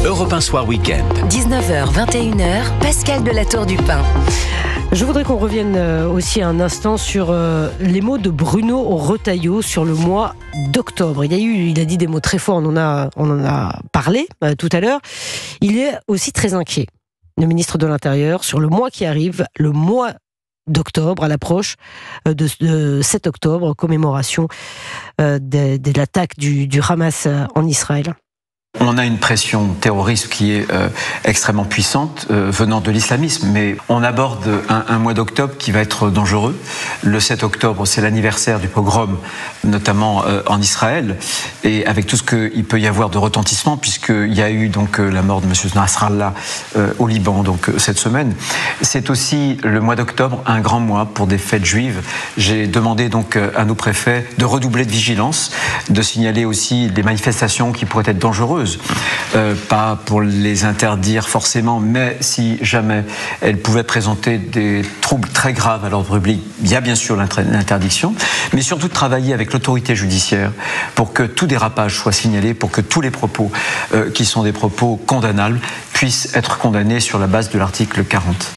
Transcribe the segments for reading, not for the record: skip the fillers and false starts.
Europe 1 Soir Week-end. 19h, 21h, Pascal Delatour du Pin. Je voudrais qu'on revienne aussi un instant sur les mots de Bruno Retailleau sur le mois d'octobre. Il a dit des mots très forts, on en a parlé tout à l'heure. Il est aussi très inquiet, le ministre de l'Intérieur, sur le mois qui arrive, le mois d'octobre, à l'approche de 7 octobre, commémoration de l'attaque du Hamas en Israël. On a une pression terroriste qui est extrêmement puissante venant de l'islamisme, mais on aborde un mois d'octobre qui va être dangereux. Le 7 octobre, c'est l'anniversaire du pogrom, notamment en Israël, et avec tout ce qu'il peut y avoir de retentissement, puisqu'il y a eu donc la mort de M. Nasrallah au Liban donc cette semaine. C'est aussi le mois d'octobre, un grand mois pour des fêtes juives. J'ai demandé donc à nos préfets de redoubler de vigilance, de signaler aussi des manifestations qui pourraient être dangereuses. Pas pour les interdire forcément, mais si jamais elles pouvaient présenter des troubles très graves à l'ordre public, il y a bien sûr l'interdiction, mais surtout de travailler avec l'autorité judiciaire pour que tout dérapage soit signalé, pour que tous les propos qui sont des propos condamnables puissent être condamnés sur la base de l'article 40.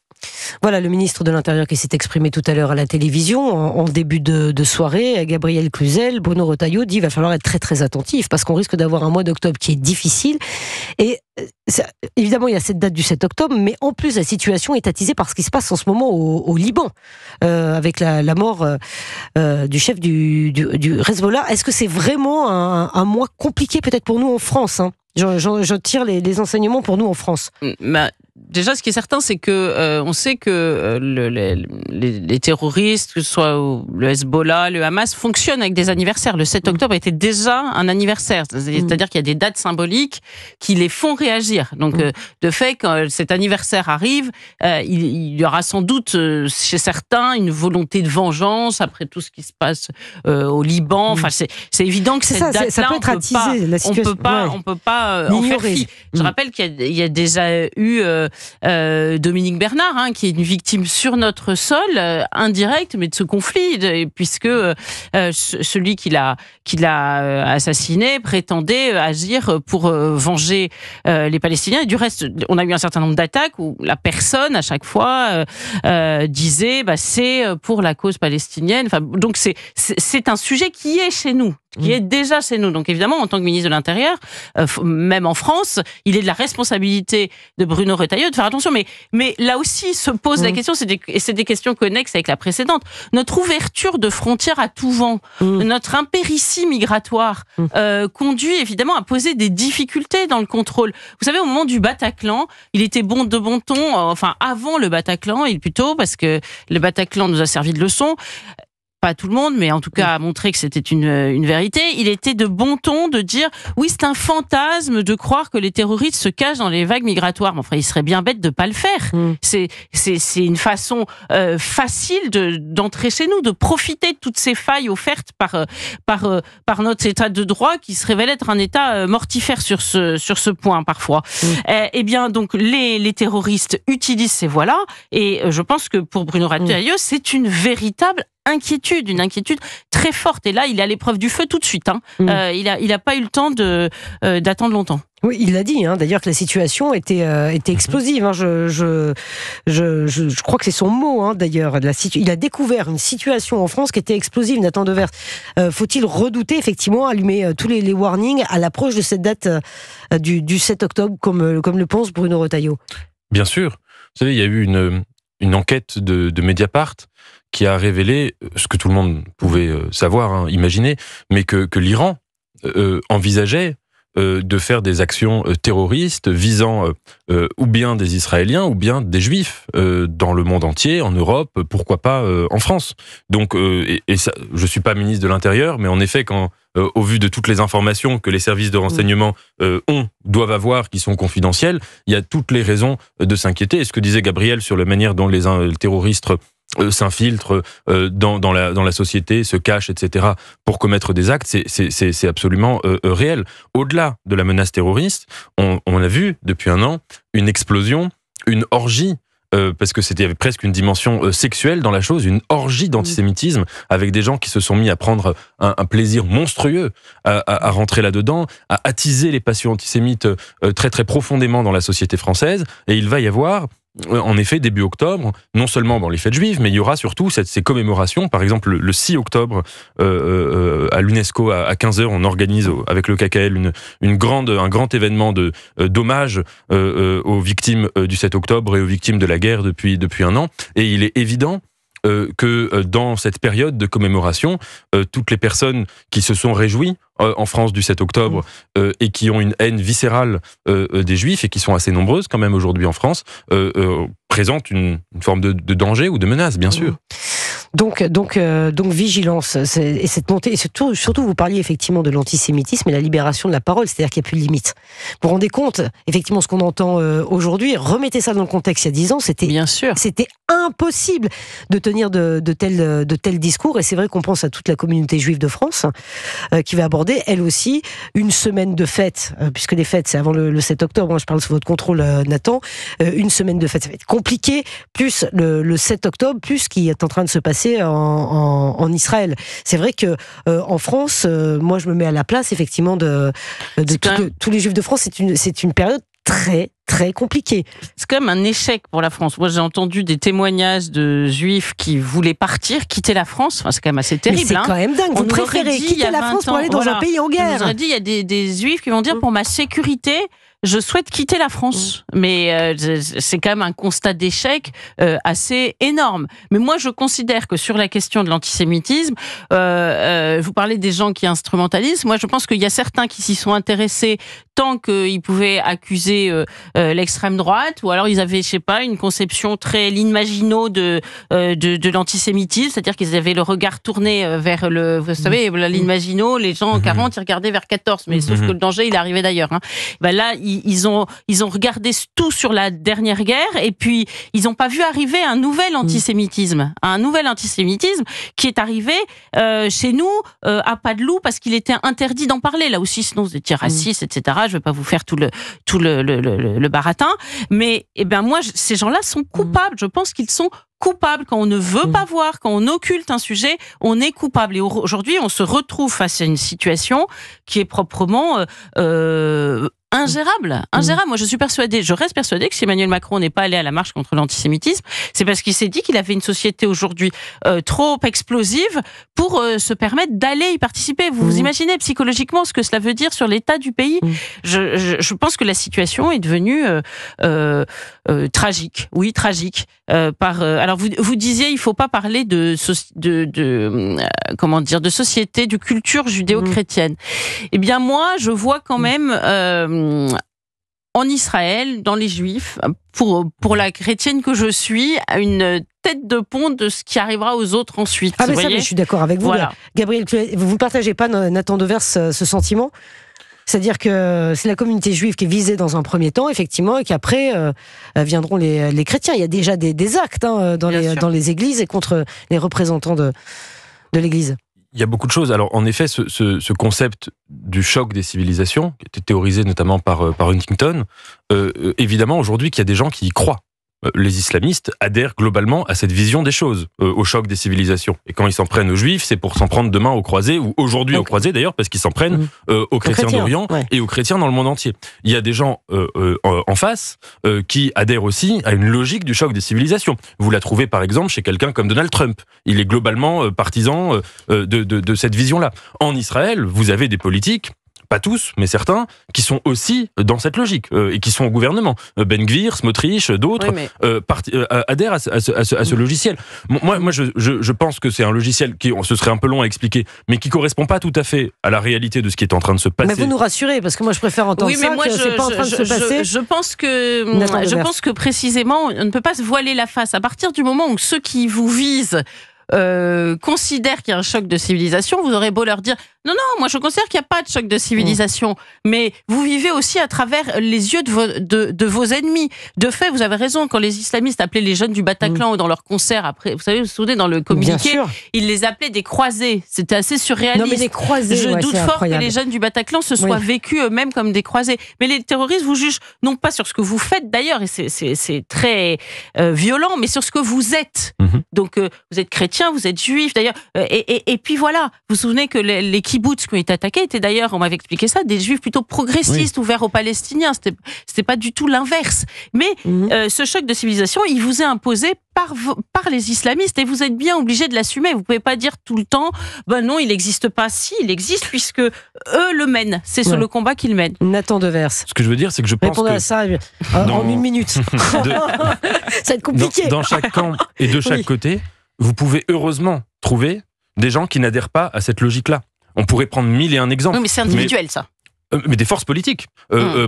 Voilà le ministre de l'Intérieur qui s'est exprimé tout à l'heure à la télévision en début de soirée. Gabriel Cluzel, Bruno Retailleau dit qu'il va falloir être très très attentif parce qu'on risque d'avoir un mois d'octobre qui est difficile. Et évidemment, il y a cette date du 7 octobre, mais en plus la situation est attisée par ce qui se passe en ce moment au Liban, avec la mort du chef du Hezbollah. Est-ce que c'est vraiment un mois compliqué peut-être pour nous en France, hein? Je tire les enseignements pour nous en France. Déjà, ce qui est certain, c'est que on sait que les terroristes, que ce soit le Hezbollah, le Hamas, fonctionnent avec des anniversaires. Le 7 octobre était déjà un anniversaire, c'est-à-dire qu'il y a des dates symboliques qui les font réagir. Donc, de fait, quand cet anniversaire arrive, il y aura sans doute chez certains une volonté de vengeance après tout ce qui se passe au Liban. Enfin, c'est évident que cette date-là, ça peut être attisé, la situation. On peut pas en faire fi. Je rappelle qu'il y a déjà eu Dominique Bernard, qui est une victime sur notre sol, indirecte, mais de ce conflit, puisque celui qui l'a assassiné prétendait agir pour venger les Palestiniens. Et du reste, on a eu un certain nombre d'attaques où la personne, à chaque fois, disait c'est pour la cause palestinienne. Enfin, donc c'est un sujet qui est chez nous, qui est déjà chez nous. Donc évidemment, en tant que ministre de l'Intérieur, même en France, il est de la responsabilité de Bruno Retailleau de faire attention. Mais là aussi se pose la question, et c'est des questions connexes avec la précédente. Notre ouverture de frontières à tout vent, notre impéritie migratoire conduit évidemment à poser des difficultés dans le contrôle. Vous savez, au moment du Bataclan, il était de bon ton, enfin avant le Bataclan, et plutôt parce que le Bataclan nous a servi de leçon. Pas tout le monde, mais en tout cas à montrer que c'était une vérité. Il était de bon ton de dire oui, c'est un fantasme de croire que les terroristes se cachent dans les vagues migratoires. Mais enfin, il serait bien bête de pas le faire. C'est une façon facile d'entrer chez nous, de profiter de toutes ces failles offertes par notre état de droit qui se révèle être un état mortifère sur ce point parfois. Eh bien, donc les terroristes utilisent ces voies-là, et je pense que pour Bruno Retailleau, c'est une véritable inquiétude, une inquiétude très forte. Et là, il est à l'épreuve du feu tout de suite. Il a pas eu le temps d'attendre longtemps. Oui, il l'a dit, d'ailleurs, que la situation était explosive. Je crois que c'est son mot, d'ailleurs. Il a découvert une situation en France qui était explosive, Nathan Devers. Faut-il redouter, effectivement, allumer tous les warnings à l'approche de cette date du 7 octobre, comme le pense Bruno Retailleau? Bien sûr. Vous savez, il y a eu une enquête de Mediapart qui a révélé ce que tout le monde pouvait savoir, imaginer, mais que l'Iran envisageait de faire des actions terroristes visant ou bien des Israéliens ou bien des Juifs dans le monde entier, en Europe, pourquoi pas en France. Donc, et ça, je suis pas ministre de l'Intérieur, mais en effet, quand au vu de toutes les informations que les services de renseignement doivent avoir, qui sont confidentielles, il y a toutes les raisons de s'inquiéter. Et ce que disait Gabriel sur la manière dont les terroristes s'infiltrent dans la société, se cachent, etc., pour commettre des actes, c'est absolument réel. Au-delà de la menace terroriste, on a vu depuis un an une explosion, une orgie parce que il y avait presque une dimension sexuelle dans la chose, une orgie d'antisémitisme, avec des gens qui se sont mis à prendre un plaisir monstrueux à rentrer là-dedans, à attiser les passions antisémites très très profondément dans la société française. Et il va y avoir, en effet, début octobre, non seulement les fêtes juives, mais il y aura surtout ces commémorations. Par exemple, le 6 octobre, à l'UNESCO, à 15h, on organise avec le KKL un grand événement d'hommage aux victimes du 7 octobre et aux victimes de la guerre depuis un an. Et il est évident que dans cette période de commémoration, toutes les personnes qui se sont réjouies en France du 7 octobre et qui ont une haine viscérale des Juifs, et qui sont assez nombreuses quand même aujourd'hui en France, présentent une forme de danger ou de menace, bien sûr. Donc vigilance, et cette montée, et surtout vous parliez effectivement de l'antisémitisme et la libération de la parole, c'est-à-dire qu'il n'y a plus de limite. Vous vous rendez compte, effectivement, ce qu'on entend aujourd'hui, remettez ça dans le contexte il y a 10 ans, c'était impossible de tenir de tels discours, et c'est vrai qu'on pense à toute la communauté juive de France, qui va aborder, elle aussi, une semaine de fête, puisque les fêtes, c'est avant le 7 octobre, hein, je parle sous votre contrôle, Nathan, une semaine de fête, ça va être compliqué, plus le 7 octobre, plus ce qui est en train de se passer en Israël. C'est vrai que en France, moi je me mets à la place effectivement de tous les Juifs de France. C'est une période très très compliquée. C'est quand même un échec pour la France. Moi j'ai entendu des témoignages de Juifs qui voulaient partir, quitter la France. Enfin, c'est quand même assez terrible. Mais c'est quand même dingue. Vous préférez quitter la France pour aller dans un pays en guerre. On aurait dit, il y a des Juifs qui vont dire, pour ma sécurité, je souhaite quitter la France. Mais c'est quand même un constat d'échec assez énorme. Mais moi, je considère que sur la question de l'antisémitisme, vous parlez des gens qui instrumentalisent. Moi, je pense qu'il y a certains qui s'y sont intéressés tant qu'ils pouvaient accuser l'extrême droite, ou alors ils avaient, je sais pas, une conception très Lynn Maginot de l'antisémitisme, c'est-à-dire qu'ils avaient le regard tourné vers vous savez, la Lynn Maginot, les gens en 40, ils regardaient vers 14, mais sauf que le danger, il arrivait d'ailleurs. Hein. Ben là, ils ont regardé tout sur la dernière guerre, et puis ils n'ont pas vu arriver un nouvel antisémitisme, qui est arrivé chez nous à pas de loup, parce qu'il était interdit d'en parler. Là aussi, sinon vous étiez raciste, etc. Je vais pas vous faire tout le baratin, mais moi, ces gens-là sont coupables. Je pense qu'ils sont coupables. Quand on ne veut pas voir, quand on occulte un sujet, on est coupable. Et aujourd'hui, on se retrouve face à une situation qui est proprement ingérable. Moi, je reste persuadée que si Emmanuel Macron n'est pas allé à la marche contre l'antisémitisme, c'est parce qu'il s'est dit qu'il avait une société aujourd'hui trop explosive pour se permettre d'aller y participer. Vous imaginez psychologiquement ce que cela veut dire sur l'état du pays? Je pense que la situation est devenue tragique. Oui, tragique. Alors vous disiez, il faut pas parler de société, de culture judéo-chrétienne. Eh bien moi, je vois quand même en Israël, dans les Juifs, pour la chrétienne que je suis, une tête de pont de ce qui arrivera aux autres ensuite. Ah mais ça, mais je suis d'accord avec vous. Voilà. Gabriel, vous ne partagez pas, Nathan Devers, ce sentiment? C'est-à-dire que c'est la communauté juive qui est visée dans un premier temps, effectivement, et qu'après viendront les chrétiens. Il y a déjà des actes dans les églises et contre les représentants de l'Église. Il y a beaucoup de choses. Alors, en effet, ce concept du choc des civilisations, qui était théorisé notamment par Huntington, évidemment, aujourd'hui, qu'il y a des gens qui y croient. Les islamistes adhèrent globalement à cette vision des choses, au choc des civilisations. Et quand ils s'en prennent aux juifs, c'est pour s'en prendre demain aux croisés, ou aujourd'hui aux croisés d'ailleurs, parce qu'ils s'en prennent aux chrétiens d'Orient et aux chrétiens dans le monde entier. Il y a des gens en face qui adhèrent aussi à une logique du choc des civilisations. Vous la trouvez par exemple chez quelqu'un comme Donald Trump. Il est globalement partisan de cette vision-là. En Israël, vous avez des politiques, pas tous, mais certains, qui sont aussi dans cette logique et qui sont au gouvernement. Ben Gvir, Smotrich, d'autres adhèrent à ce logiciel. Moi, je pense que c'est un logiciel qui, ce serait un peu long à expliquer, mais qui correspond pas tout à fait à la réalité de ce qui est en train de se passer. Mais vous nous rassurez, parce que moi je préfère entendre ça, que c'est pas en train de se passer. Je pense que précisément, on ne peut pas se voiler la face. À partir du moment où ceux qui vous visent considèrent qu'il y a un choc de civilisation, vous aurez beau leur dire non, moi je considère qu'il n'y a pas de choc de civilisation, mais vous vivez aussi à travers les yeux de vos ennemis. De fait, vous avez raison, quand les islamistes appelaient les jeunes du Bataclan ou dans leur concert, après, vous savez, vous vous souvenez, dans le communiqué, ils les appelaient des croisés. C'était assez surréaliste. Non, mais les croisés, je doute fort incroyable. que les jeunes du Bataclan se soient vécus eux-mêmes comme des croisés. Mais les terroristes vous jugent non pas sur ce que vous faites d'ailleurs, et c'est très violent, mais sur ce que vous êtes. Donc vous êtes chrétien, vous êtes juif d'ailleurs, et puis voilà, vous vous souvenez que les kibbutz qui ont été attaqués étaient d'ailleurs, on m'avait expliqué ça, des juifs plutôt progressistes, ouverts aux Palestiniens, c'était pas du tout l'inverse. Mais ce choc de civilisation, il vous est imposé par les islamistes, et vous êtes bien obligé de l'assumer. Vous pouvez pas dire tout le temps non, il n'existe pas. Si, il existe, puisque eux le mènent, c'est sur le combat qu'ils mènent. Nathan Devers. Ce que je veux dire, c'est que je pense répondez à ça en une minute. Ça va être compliqué. Dans chaque camp et de chaque côté, vous pouvez heureusement trouver des gens qui n'adhèrent pas à cette logique-là. On pourrait prendre 1001 exemples. Oui, mais c'est individuel, ça. Mais des forces politiques.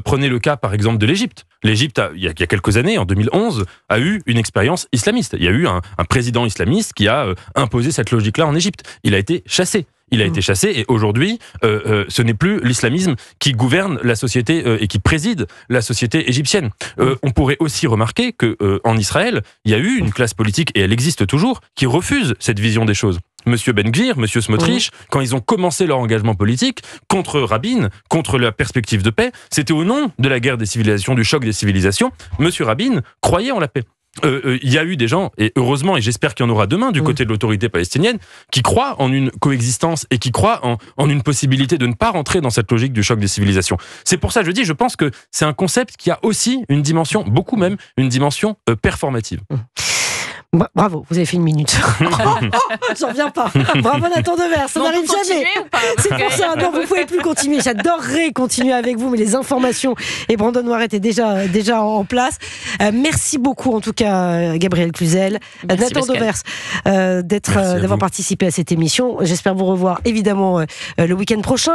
Prenez le cas, par exemple, de l'Égypte. L'Égypte, il y a quelques années, en 2011, a eu une expérience islamiste. Il y a eu un président islamiste qui a imposé cette logique-là en Égypte. Il a été chassé. Et aujourd'hui, ce n'est plus l'islamisme qui gouverne la société et qui préside la société égyptienne. On pourrait aussi remarquer que en Israël, il y a eu une classe politique, et elle existe toujours, qui refuse cette vision des choses. Monsieur Ben Gvir, Monsieur Smotrich, quand ils ont commencé leur engagement politique contre Rabin, contre la perspective de paix, c'était au nom de la guerre des civilisations, du choc des civilisations. Monsieur Rabin croyait en la paix. Il y a eu des gens, et heureusement, et j'espère qu'il y en aura demain du côté de l'autorité palestinienne, qui croient en une coexistence et qui croient en une possibilité de ne pas rentrer dans cette logique du choc des civilisations. C'est pour ça que je pense que c'est un concept qui a aussi une dimension, beaucoup même, une dimension performative. Bravo, vous avez fait une minute. J'en reviens pas. Bravo Nathan Devers, ça n'arrive jamais. C'est pour ça, non, vous pouvez plus continuer. J'adorerais continuer avec vous, mais les informations et Brandon Noiret est déjà en place. Merci beaucoup en tout cas, Gabriel Cluzel, Nathan Devers, d'avoir participé à cette émission. J'espère vous revoir évidemment le week-end prochain.